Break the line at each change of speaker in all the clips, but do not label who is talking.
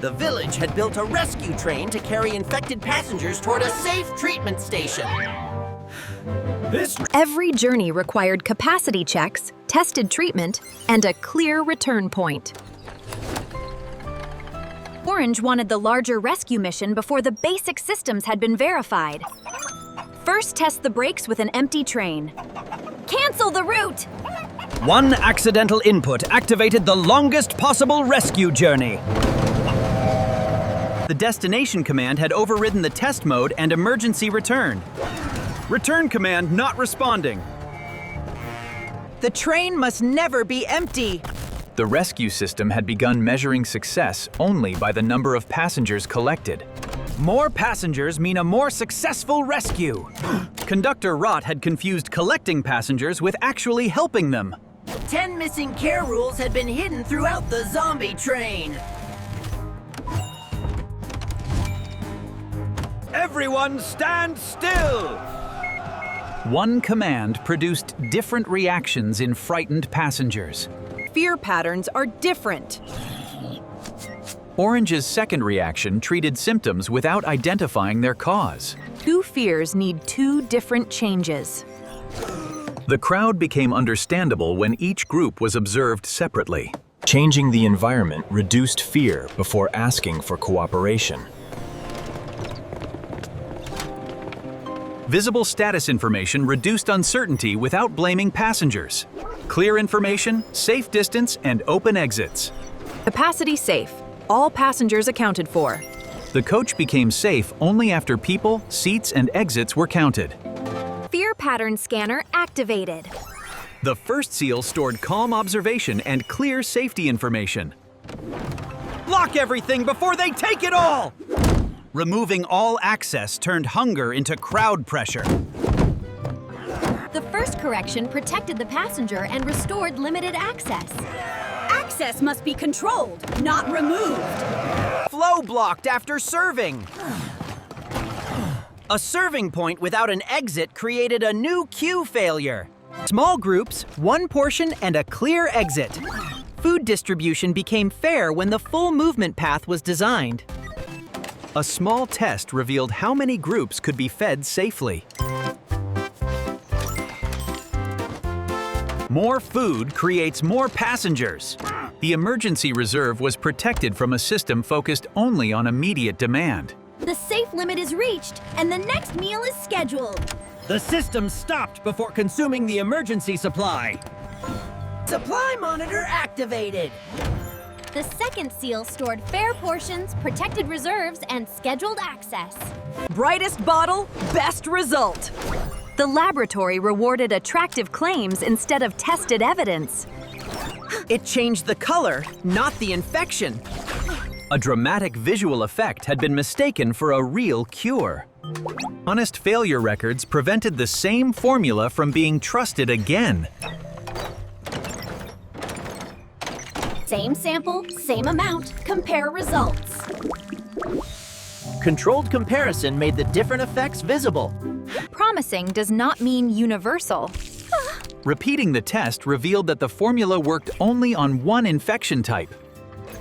The village had built a rescue train to carry infected passengers toward a safe treatment station.
Every journey required capacity checks, tested treatment, and a clear return point. Orange wanted the larger rescue mission before the basic systems had been verified. First, test the brakes with an empty train. Cancel the route!
One accidental input activated the longest possible rescue journey. The destination command had overridden the test mode and emergency return. Return command not responding.
The train must never be empty.
The rescue system had begun measuring success only by the number of passengers collected.
More passengers mean a more successful rescue. Conductor Rot had confused collecting passengers with actually helping them.
10 missing care rules had been hidden throughout the zombie train.
Everyone stand still!
One command produced different reactions in frightened passengers.
Fear patterns are different.
Orange's second reaction treated symptoms without identifying their cause.
Two fears need two different changes.
The crowd became understandable when each group was observed separately.
Changing the environment reduced fear before asking for cooperation.
Visible status information reduced uncertainty without blaming passengers. Clear information, safe distance, and open exits.
Capacity safe. All passengers accounted for.
The coach became safe only after people, seats, and exits were counted.
Fear pattern scanner activated.
The first seal stored calm observation and clear safety information.
Lock everything before they take it all! Removing all access turned hunger into crowd pressure.
The first correction protected the passenger and restored limited access. Access must be controlled, not removed.
Flow blocked after serving.
A serving point without an exit created a new queue failure. Small groups, one portion, and a clear exit. Food distribution became fair when the full movement path was designed. A small test revealed how many groups could be fed safely. More food creates more passengers.
The emergency reserve was protected from a system focused only on immediate demand.
The safe limit is reached, and the next meal is scheduled.
The system stopped before consuming the emergency supply.
Supply monitor activated.
The second seal stored fair portions, protected reserves, and scheduled access.
Brightest bottle, best result.
The laboratory rewarded attractive claims instead of tested evidence.
It changed the color, not the infection.
A dramatic visual effect had been mistaken for a real cure.
Honest failure records prevented the same formula from being trusted again.
Same sample, same amount, compare results.
Controlled comparison made the different effects visible.
Promising does not mean universal.
Repeating the test revealed that the formula worked only on one infection type.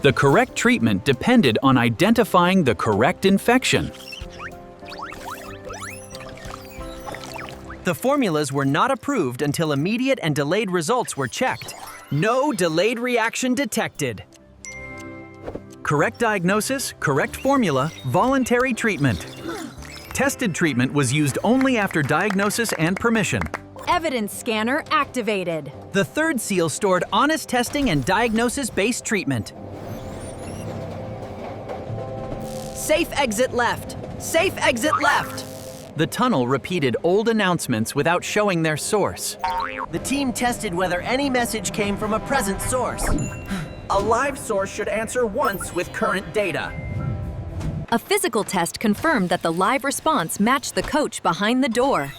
The correct treatment depended on identifying the correct infection.
The formulas were not approved until immediate and delayed results were checked. No delayed reaction detected. Correct diagnosis, correct formula, voluntary treatment. Tested treatment was used only after diagnosis and permission.
Evidence scanner activated.
The third seal stored honest testing and diagnosis-based treatment.
Safe exit left. Safe exit left.
The tunnel repeated old announcements without showing their source.
The team tested whether any message came from a present source. A live source should answer once with current data.
A physical test confirmed that the live response matched the coach behind the door.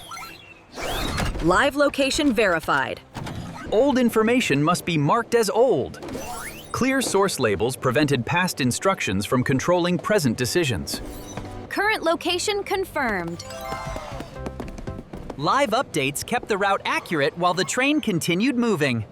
Live location verified.
Old information must be marked as old. Clear source labels prevented past instructions from controlling present decisions.
Current location confirmed.
Live updates kept the route accurate while the train continued moving.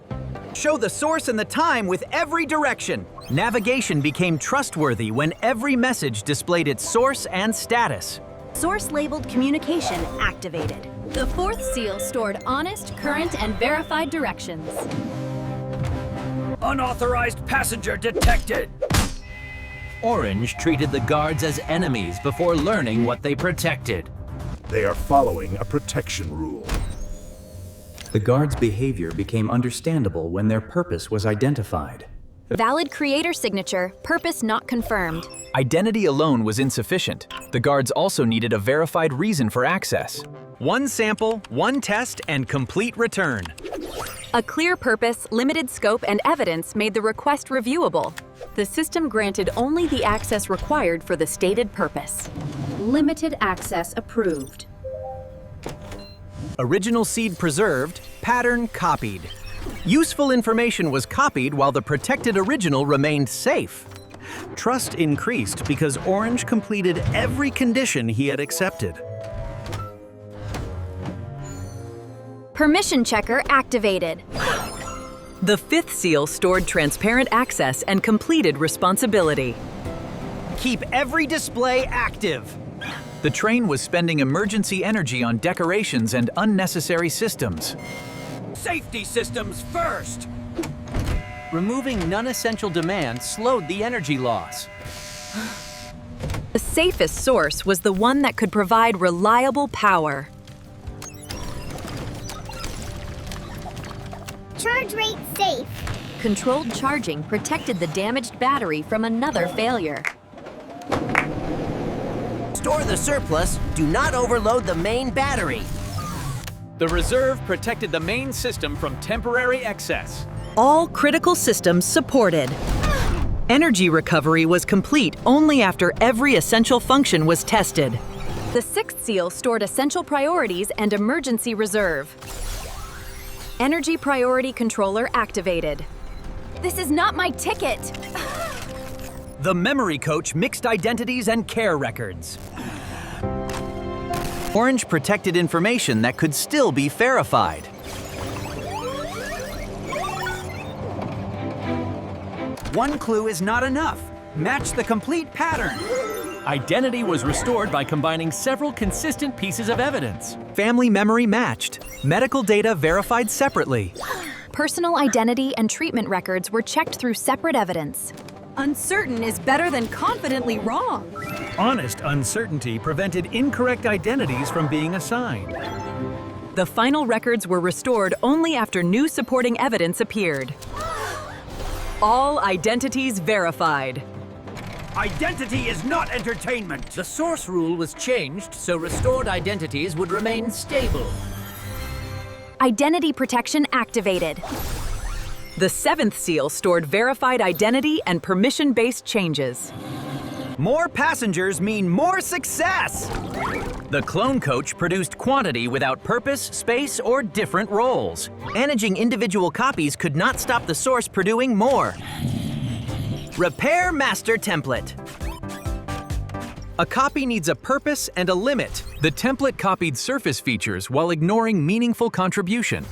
Show the source and the time with every direction. Navigation became trustworthy when every message displayed its source and status.
Source-labeled communication activated.
The fourth seal stored honest, current, and verified directions.
Unauthorized passenger detected. Orange treated the guards as enemies before learning what they protected.
They are following a protection rule.
The guards' behavior became understandable when their purpose was identified.
Valid creator signature, purpose not confirmed.
Identity alone was insufficient. The guards also needed a verified reason for access.
One sample, one test, and complete return.
A clear purpose, limited scope, and evidence made the request reviewable. The system granted only the access required for the stated purpose.
Limited access approved.
Original seed preserved, pattern copied. Useful information was copied while the protected original remained safe. Trust increased because Orange completed every condition he had accepted.
Permission checker activated.
The fifth seal stored transparent access and completed responsibility.
Keep every display active.
The train was spending emergency energy on decorations and unnecessary systems.
Safety systems first!
Removing non-essential demand slowed the energy loss.
The safest source was the one that could provide reliable power.
Charge rate safe.
Controlled charging protected the damaged battery from another failure.
Store the surplus. Do not overload the main battery.
The reserve protected the main system from temporary excess.
All critical systems supported. Energy recovery was complete only after every essential function was tested.
The sixth seal stored essential priorities and emergency reserve. Energy priority controller activated. This is not my ticket!
The memory coach mixed identities and care records. Orange protected information that could still be verified. One clue is not enough. Match the complete pattern. Identity was restored by combining several consistent pieces of evidence. Family memory matched. Medical data verified separately.
Personal identity and treatment records were checked through separate evidence.
Uncertain is better than confidently wrong.
Honest uncertainty prevented incorrect identities from being assigned.
The final records were restored only after new supporting evidence appeared. All identities verified.
Identity is not entertainment!
The source rule was changed so restored identities would remain stable.
Identity protection activated.
The seventh seal stored verified identity and permission-based changes.
More passengers mean more success! The clone coach produced quantity without purpose, space, or different roles. Managing individual copies could not stop the source producing more. Repair master template. A copy needs a purpose and a limit.
The template copied surface features while ignoring meaningful contribution.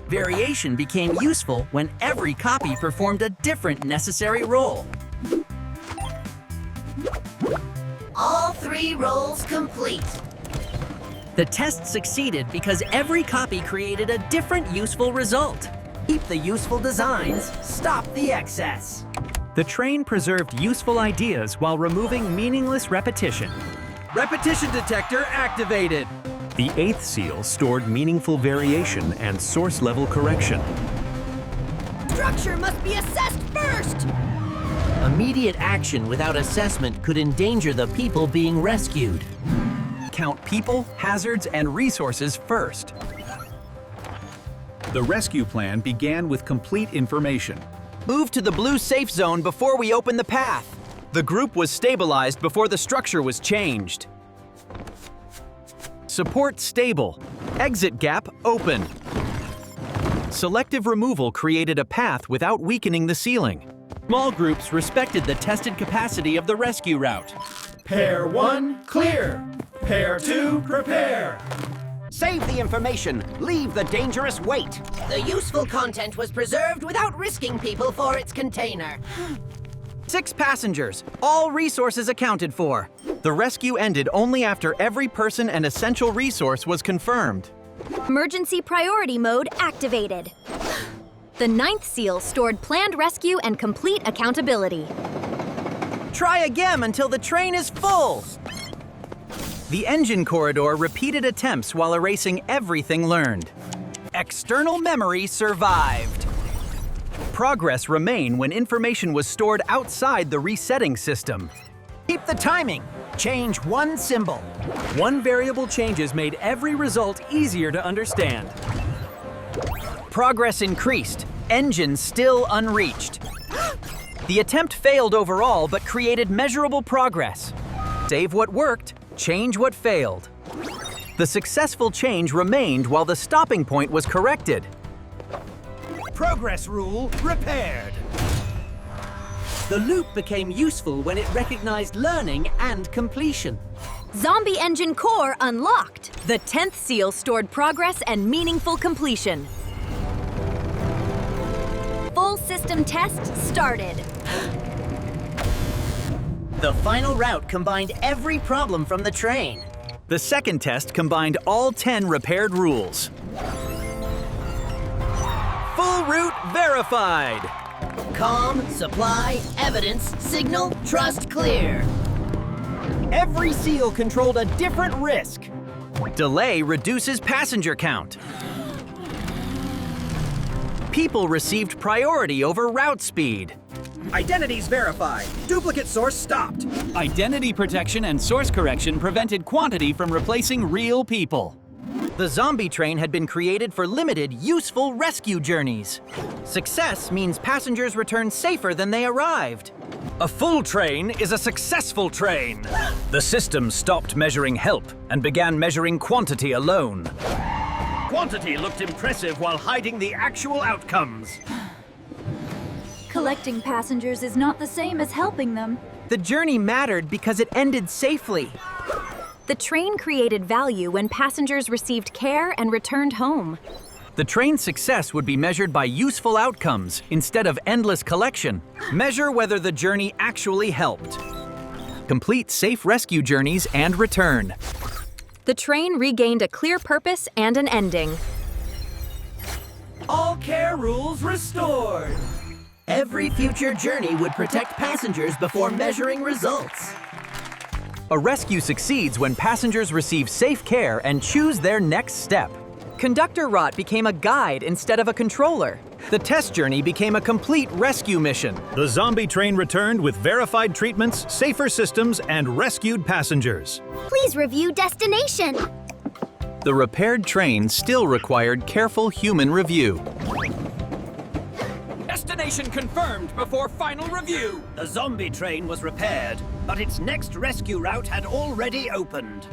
Variation became useful when every copy performed a different necessary role. All 3 roles complete. The test succeeded because every copy created a different useful result. Keep the useful designs, stop the excess.
The train preserved useful ideas while removing meaningless repetition. Repetition detector activated. The 8th seal stored meaningful variation and source-level correction.
Structure must be assessed first!
Immediate action without assessment could endanger the people being rescued.
Count people, hazards, and resources first.
The rescue plan began with complete information.
Move to the blue safe zone before we open the path. The group was stabilized before the structure was changed. Support stable. Exit gap open. Selective removal created a path without weakening the ceiling. Small groups respected the tested capacity of the rescue route.
Pair 1, clear. Pair 2, prepare.
Save the information. Leave the dangerous weight.
The useful content was preserved without risking people for its container.
6 passengers, all resources accounted for. The rescue ended only after every person and essential resource was confirmed.
Emergency priority mode activated. The 9th seal stored planned rescue and complete accountability.
Try again until the train is full. The engine corridor repeated attempts while erasing everything learned. External memory survived. Progress remained when information was stored outside the resetting system.
Keep the timing. Change one symbol.
One variable changes made every result easier to understand. Progress increased. Engine still unreached. The attempt failed overall, but created measurable progress. Save what worked, change what failed. The successful change remained while the stopping point was corrected.
Progress rule repaired.
The loop became useful when it recognized learning and completion.
Zombie engine core unlocked.
The 10th seal stored progress and meaningful completion.
Full system test started.
The final route combined every problem from the train.
The second test combined all 10 repaired rules. Full route verified!
Comm, supply, evidence, signal, trust clear.
Every seal controlled a different risk.
Delay reduces passenger count. People received priority over route speed.
Identities verified. Duplicate source stopped.
Identity protection and source correction prevented quantity from replacing real people.
The zombie train had been created for limited, useful rescue journeys. Success means passengers return safer than they arrived. A full train is a successful train. The system stopped measuring help and began measuring quantity alone.
Quantity looked impressive while hiding the actual outcomes.
Collecting passengers is not the same as helping them.
The journey mattered because it ended safely.
The train created value when passengers received care and returned home.
The train's success would be measured by useful outcomes instead of endless collection. Measure whether the journey actually helped. Complete safe rescue journeys and return.
The train regained a clear purpose and an ending.
All care rules restored. Every future journey would protect passengers before measuring results.
A rescue succeeds when passengers receive safe care and choose their next step. Conductor Rot became a guide instead of a controller. The test journey became a complete rescue mission.
The zombie train returned with verified treatments, safer systems, and rescued passengers.
Please review destination.
The repaired train still required careful human review.
Destination confirmed before final review. The zombie train was repaired, but its next rescue route had already opened.